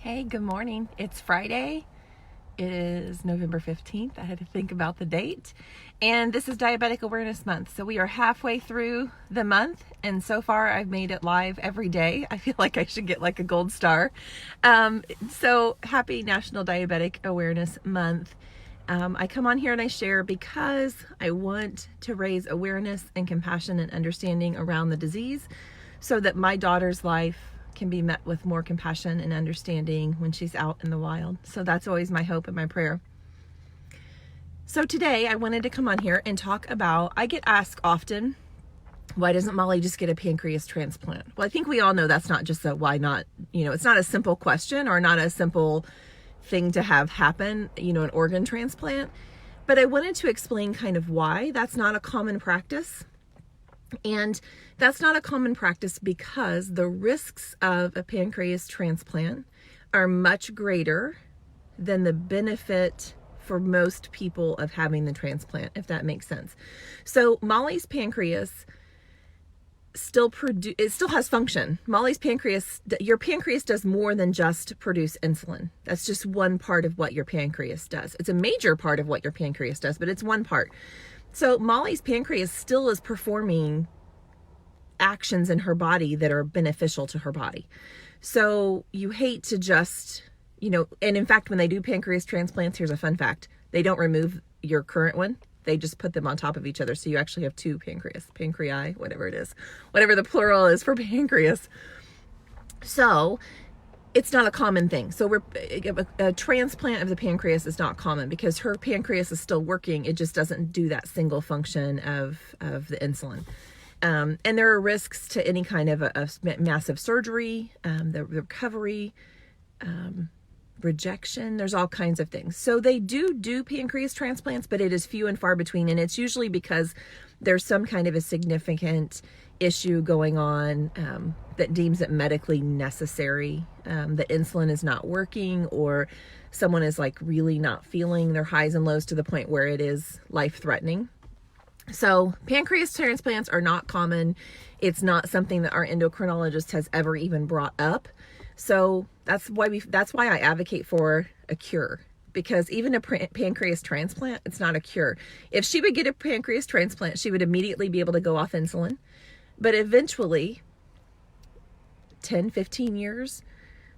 Hey, good morning. It's Friday. It is November 15th. I had to think about the date. And this is Diabetic Awareness Month. So we are halfway through the month. And so far I've made it live every day. I feel like I should get like a gold star. So happy National Diabetic Awareness Month. I come on here and I share because I want to raise awareness and compassion and understanding around the disease so that my daughter's life can be met with more compassion and understanding when she's out in the wild. So that's always my hope and my prayer. So today I wanted to come on here and talk about, I get asked often, why doesn't Molly just get a pancreas transplant? Well, I think we all know that's not just a why not, it's not a simple question or not a simple thing to have happen, an organ transplant. But I wanted to explain kind of why that's not a common practice. And that's not a common practice because the risks of a pancreas transplant are much greater than the benefit for most people of having the transplant, if that makes sense. So Molly's pancreas still has function. Molly's pancreas, your pancreas does more than just produce insulin. That's just one part of what your pancreas does. It's a major part of what your pancreas does, but it's one part. So Molly's pancreas still is performing actions in her body that are beneficial to her body. So you hate to just, and in fact, when they do pancreas transplants, here's a fun fact. They don't remove your current one. They just put them on top of each other. So you actually have two pancreas, whatever it is, whatever the plural is for pancreas. So it's not a common thing. So a transplant of the pancreas is not common because her pancreas is still working. It just doesn't do that single function of the insulin. And there are risks to any kind of a massive surgery, the recovery, rejection. There's all kinds of things. So they do pancreas transplants, but it is few and far between. And it's usually because there's some kind of a significant issue going on that deems it medically necessary. The insulin is not working, or someone is like really not feeling their highs and lows to the point where it is life-threatening. So pancreas transplants are not common. It's not something that our endocrinologist has ever even brought up. So that's why I advocate for a cure. Because even a pancreas transplant, it's not a cure. If she would get a pancreas transplant, she would immediately be able to go off insulin. But eventually, 10, 15 years,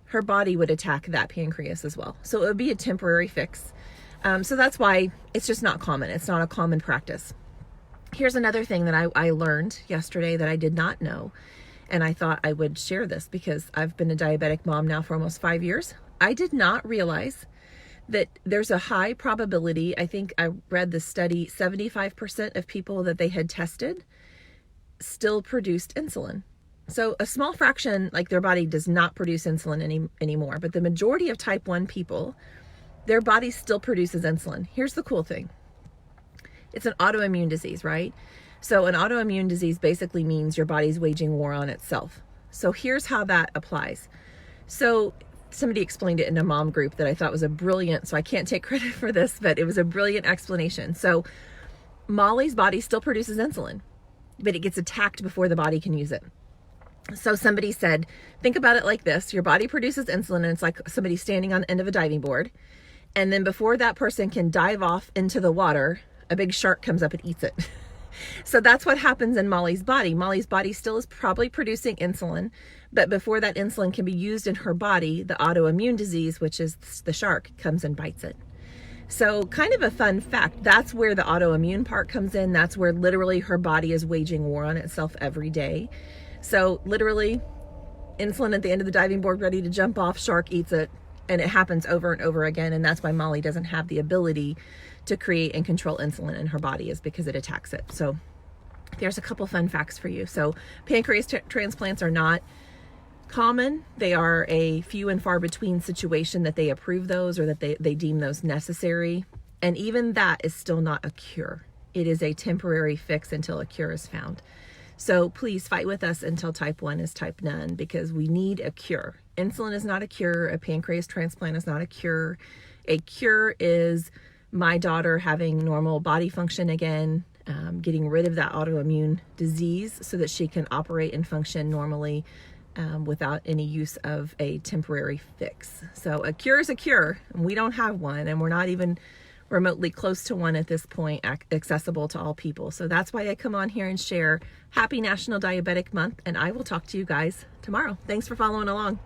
her body would attack that pancreas as well. So it would be a temporary fix. So that's why it's just not common. It's not a common practice. Here's another thing that I learned yesterday that I did not know. And I thought I would share this because I've been a diabetic mom now for almost 5 years. I did not realize that there's a high probability. I think I read the study, 75% of people that they had tested still produced insulin. So a small fraction, like their body does not produce insulin anymore, but the majority of type 1 people, their body still produces insulin. Here's the cool thing. It's an autoimmune disease, right? So an autoimmune disease basically means your body's waging war on itself. So here's how that applies. So somebody explained it in a mom group that I thought was so I can't take credit for this, but it was a brilliant explanation. So Molly's body still produces insulin, but it gets attacked before the body can use it. So somebody said, think about it like this. Your body produces insulin and it's like somebody standing on the end of a diving board. And then before that person can dive off into the water, a big shark comes up and eats it. So that's what happens in Molly's body. Molly's body still is probably producing insulin, but before that insulin can be used in her body, the autoimmune disease, which is the shark, comes and bites it. So kind of a fun fact, that's where the autoimmune part comes in. That's where literally her body is waging war on itself every day. So literally insulin at the end of the diving board, ready to jump off, shark eats it, and it happens over and over again. And that's why Molly doesn't have the ability to create and control insulin in her body, is because it attacks it. So there's a couple fun facts for you. So pancreas transplants are not common. They are a few and far between situation that they approve those or that they deem those necessary. And even that is still not a cure. It is a temporary fix until a cure is found. So please fight with us until type 1 is type none, because we need a cure. Insulin is not a cure. A pancreas transplant is not a cure. A cure is my daughter having normal body function again, getting rid of that autoimmune disease so that she can operate and function normally without any use of a temporary fix. So a cure is a cure, and we don't have one, and we're not even remotely close to one at this point accessible to all people. So that's why I come on here and share. Happy National Diabetic Month, and I will talk to you guys tomorrow. Thanks for following along.